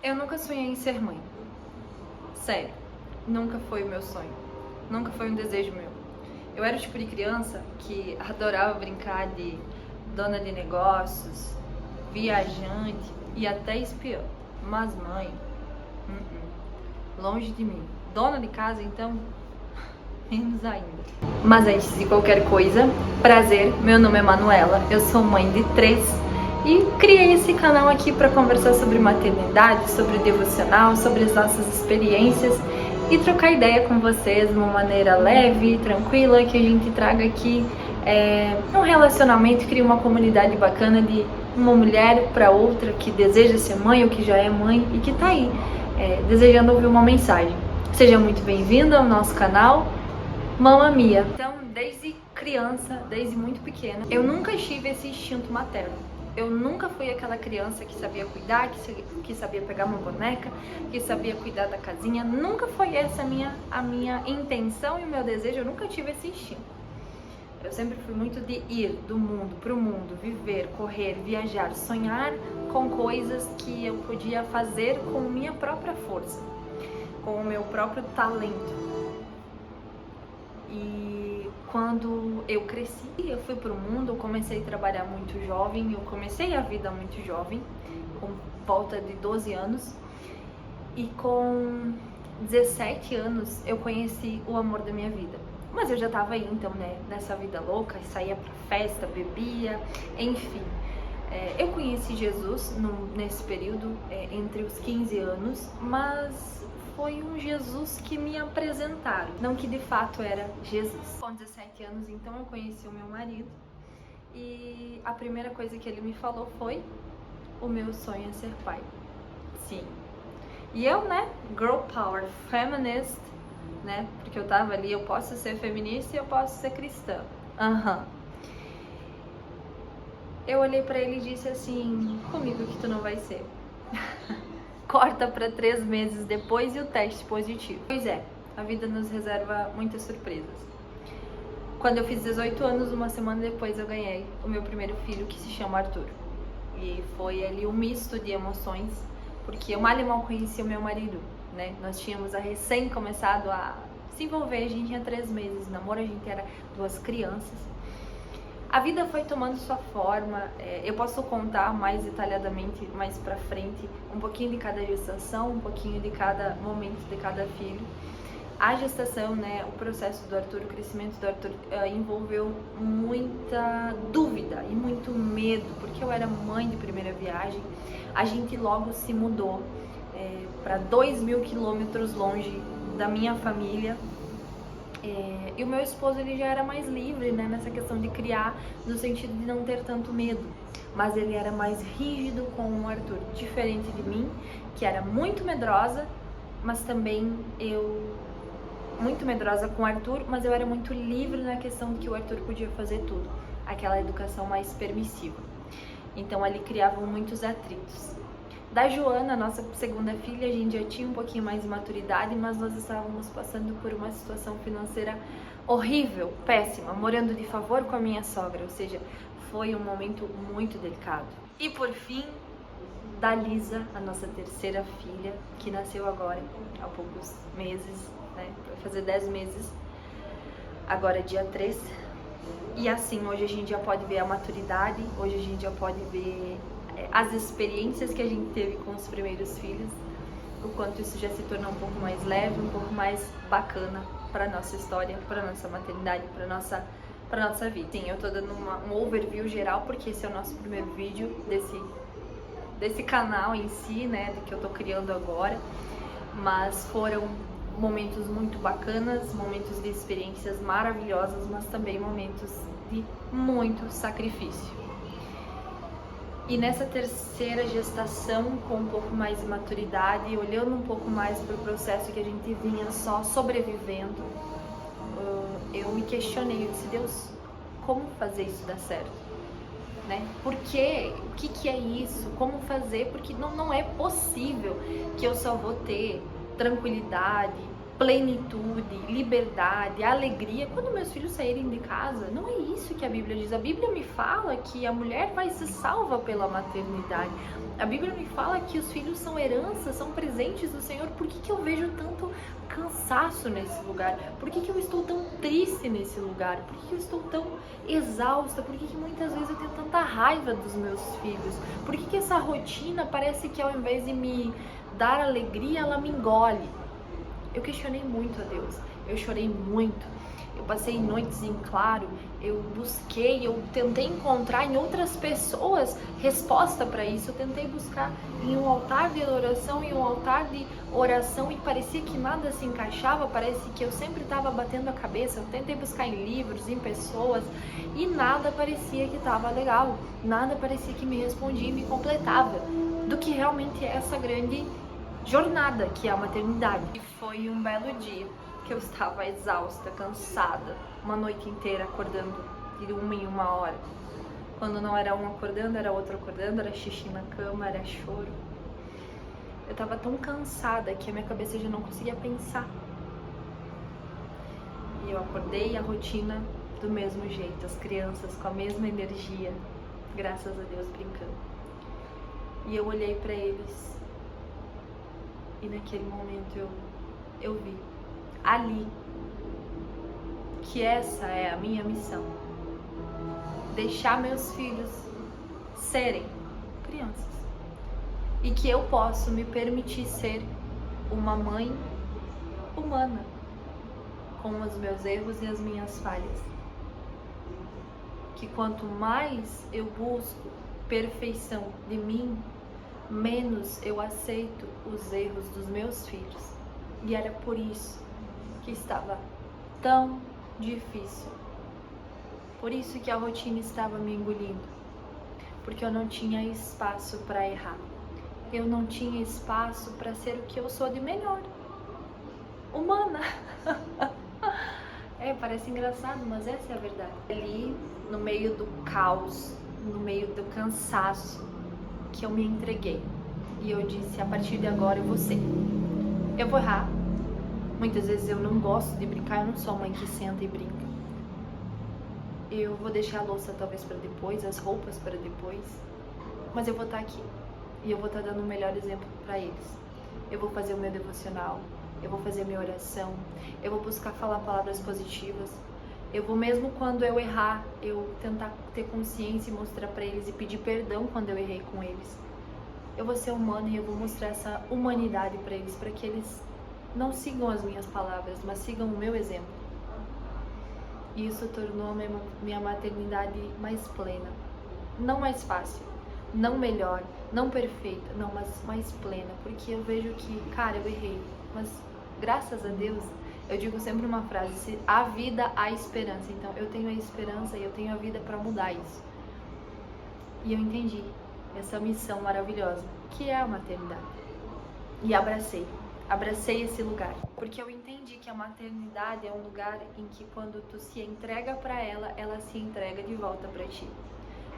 Eu nunca sonhei em ser mãe. Sério. Nunca foi o meu sonho. Nunca foi um desejo meu. Eu era o tipo de criança que adorava brincar de dona de negócios, viajante e até espiã. Mas mãe, longe de mim. Dona de casa, então, menos ainda. Mas antes de qualquer coisa, prazer, meu nome é Manuela, eu sou mãe de 3 e criei esse canal aqui para conversar sobre maternidade, sobre devocional, sobre as nossas experiências e trocar ideia com vocês de uma maneira leve, tranquila, que a gente traga aqui um relacionamento, cria uma comunidade bacana de uma mulher para outra que deseja ser mãe ou que já é mãe e que tá aí desejando ouvir uma mensagem. Seja muito bem-vinda ao nosso canal Mamma Mia. Então, desde criança, desde muito pequena, eu nunca tive esse instinto materno. Eu nunca fui aquela criança que sabia cuidar, que sabia pegar uma boneca, que sabia cuidar da casinha. Nunca foi essa a minha intenção e o meu desejo. Eu nunca tive esse instinto. Eu sempre fui muito de ir do mundo para o mundo, viver, correr, viajar, sonhar com coisas que eu podia fazer com minha própria força, com o meu próprio talento. E quando eu cresci, eu fui pro mundo, eu comecei a trabalhar muito jovem, eu comecei a vida muito jovem, com volta de 12 anos, e com 17 anos eu conheci o amor da minha vida. Mas eu já tava aí, então, né, nessa vida louca, saía pra festa, bebia, enfim. Eu conheci Jesus nesse período, entre os 15 anos, mas foi um Jesus que me apresentaram, não que de fato era Jesus. Com 17 anos, então, eu conheci o meu marido e a primeira coisa que ele me falou foi: o meu sonho é ser pai. Sim. E eu, né, girl power, feminist, né, porque eu tava ali, eu posso ser feminista e eu posso ser cristã. Eu olhei pra ele e disse assim: comigo que tu não vai ser. Corta pra 3 meses depois e o teste positivo. Pois é, a vida nos reserva muitas surpresas. Quando eu fiz 18 anos, uma semana depois eu ganhei o meu primeiro filho, que se chama Arthur. E foi ali um misto de emoções, porque eu mal e mal conhecia o meu marido, né? Nós tínhamos recém começado a se envolver, a gente tinha 3 meses de namoro, a gente era 2 crianças. A vida foi tomando sua forma, eu posso contar mais detalhadamente mais pra frente, um pouquinho de cada gestação, um pouquinho de cada momento de cada filho. A gestação, né, o processo do Arthur, o crescimento do Arthur envolveu muita dúvida e muito medo, porque eu era mãe de primeira viagem. A gente logo se mudou para 2.000 quilômetros longe da minha família. E o meu esposo, ele já era mais livre, né, nessa questão de criar, no sentido de não ter tanto medo, mas ele era mais rígido com o Arthur, diferente de mim, que era muito medrosa, mas também muito medrosa com o Arthur, mas eu era muito livre na questão de que o Arthur podia fazer tudo, aquela educação mais permissiva. Então ali criavam muitos atritos. Da Joana, nossa segunda filha, a gente já tinha um pouquinho mais de maturidade, mas nós estávamos passando por uma situação financeira horrível, péssima, morando de favor com a minha sogra, ou seja, foi um momento muito delicado. E por fim, da Lisa, a nossa terceira filha, que nasceu agora, há poucos meses, né, vai fazer 10 meses, agora dia 3. E assim, hoje a gente já pode ver a maturidade, hoje a gente já pode ver as experiências que a gente teve com os primeiros filhos, o quanto isso já se tornou um pouco mais leve, um pouco mais bacana para nossa história, para nossa maternidade, para nossa vida. Sim, eu tô dando um overview geral porque esse é o nosso primeiro vídeo desse canal em si, né, do que eu tô criando agora, mas foram momentos muito bacanas, momentos de experiências maravilhosas, mas também momentos de muito sacrifício. E nessa terceira gestação, com um pouco mais de maturidade, olhando um pouco mais para o processo que a gente vinha só sobrevivendo, eu me questionei, eu disse: Deus, como fazer isso dar certo? Né? Por quê? O que é isso? Como fazer? Porque não é possível que eu só vou ter tranquilidade, plenitude, liberdade, alegria quando meus filhos saírem de casa. Não é isso que a Bíblia diz. A Bíblia me fala que a mulher vai ser salva pela maternidade. A Bíblia me fala que os filhos são heranças, são presentes do Senhor. Por que eu vejo tanto cansaço nesse lugar? Por que eu estou tão triste nesse lugar? Por que eu estou tão exausta? Por que muitas vezes eu tenho tanta raiva dos meus filhos? Por que essa rotina parece que ao invés de me dar alegria, ela me engole? Eu questionei muito a Deus, eu chorei muito, eu passei noites em claro, eu busquei, eu tentei encontrar em outras pessoas resposta para isso, eu tentei buscar em um altar de adoração, em um altar de oração, e parecia que nada se encaixava, parece que eu sempre estava batendo a cabeça. Eu tentei buscar em livros, em pessoas, e nada parecia que estava legal, nada parecia que me respondia e me completava do que realmente é essa grande jornada que é a maternidade. E foi um belo dia que eu estava exausta, cansada, uma noite inteira acordando de uma em uma hora. Quando não era um acordando, era outro acordando, era xixi na cama, era choro. Eu estava tão cansada que a minha cabeça já não conseguia pensar. E eu acordei, a rotina do mesmo jeito, as crianças com a mesma energia, graças a Deus, brincando. E eu olhei para eles. E naquele momento eu vi ali que essa é a minha missão. Deixar meus filhos serem crianças. E que eu posso me permitir ser uma mãe humana, com os meus erros e as minhas falhas. Que quanto mais eu busco perfeição de mim, menos eu aceito os erros dos meus filhos. E era por isso que estava tão difícil. Por isso que a rotina estava me engolindo. Porque eu não tinha espaço para errar. Eu não tinha espaço para ser o que eu sou de melhor. Humana. Parece engraçado, mas essa é a verdade. Ali, no meio do caos, no meio do cansaço, que eu me entreguei. E eu disse, a partir de agora eu vou ser. Eu vou errar. Muitas vezes eu não gosto de brincar, eu não sou a mãe que senta e brinca. Eu vou deixar a louça talvez para depois, as roupas para depois. Mas eu vou estar aqui. E eu vou estar dando o melhor exemplo para eles. Eu vou fazer o meu devocional. Eu vou fazer a minha oração. Eu vou buscar falar palavras positivas. Eu vou, mesmo quando eu errar, eu tentar ter consciência e mostrar para eles e pedir perdão quando eu errei com eles. Eu vou ser humana e eu vou mostrar essa humanidade para eles, para que eles não sigam as minhas palavras, mas sigam o meu exemplo. E isso tornou minha maternidade mais plena. Não mais fácil, não melhor, não perfeita, não, mas mais plena. Porque eu vejo que, cara, eu errei, mas graças a Deus, eu digo sempre uma frase, se há vida, há esperança. Então eu tenho a esperança e eu tenho a vida para mudar isso. E eu entendi essa missão maravilhosa, que é a maternidade. E abracei esse lugar. Porque eu entendi que a maternidade é um lugar em que quando tu se entrega para ela, ela se entrega de volta para ti.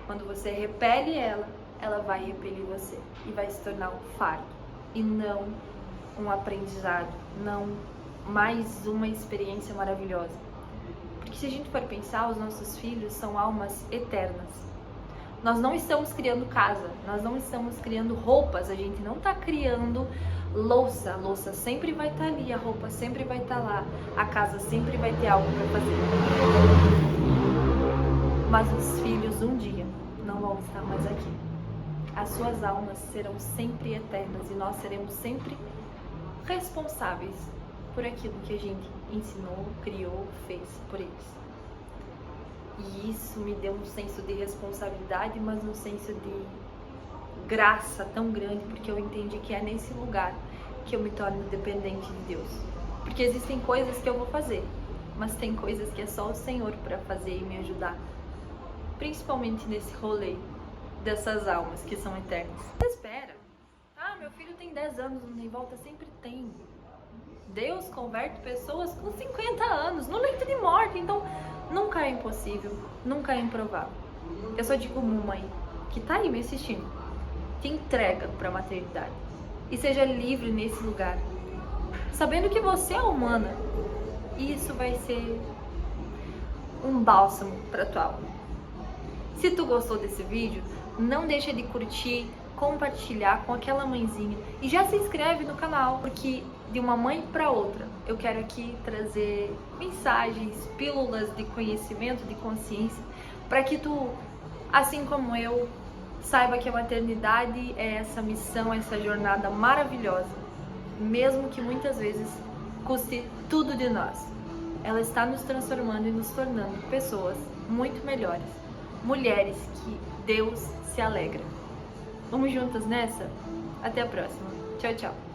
Quando você repele ela, ela vai repelir você. E vai se tornar um fardo. E não um aprendizado, não mais uma experiência maravilhosa. Porque se a gente for pensar, os nossos filhos são almas eternas. Nós não estamos criando casa, nós não estamos criando roupas, a gente não está criando louça. A louça sempre vai estar ali, a roupa sempre vai estar lá, a casa sempre vai ter algo para fazer. Mas os filhos um dia não vão estar mais aqui. As suas almas serão sempre eternas e nós seremos sempre responsáveis por aquilo que a gente ensinou, criou, fez por eles. E isso me deu um senso de responsabilidade, mas um senso de graça tão grande, porque eu entendi que é nesse lugar que eu me torno dependente de Deus. Porque existem coisas que eu vou fazer, mas tem coisas que é só o Senhor para fazer e me ajudar. Principalmente nesse rolê dessas almas que são eternas. Espera. Meu filho tem 10 anos, não tem volta? Sempre tem. Deus converte pessoas com 50 anos, no leito de morte. Então, nunca é impossível, nunca é improvável. Eu só digo, mãe, que tá aí me assistindo, te entrega pra maternidade. E seja livre nesse lugar. sabendo que você é humana. Isso vai ser um bálsamo para tua alma. Se tu gostou desse vídeo, não deixa de curtir, compartilhar com aquela mãezinha e já se inscreve no canal, porque de uma mãe para outra eu quero aqui trazer mensagens, pílulas de conhecimento, de consciência, para que tu, assim como eu, saiba que a maternidade é essa missão, essa jornada maravilhosa, mesmo que muitas vezes custe tudo de nós. Ela está nos transformando e nos tornando pessoas muito melhores, mulheres que Deus se alegra. Vamos juntas nessa? Até a próxima. Tchau, tchau.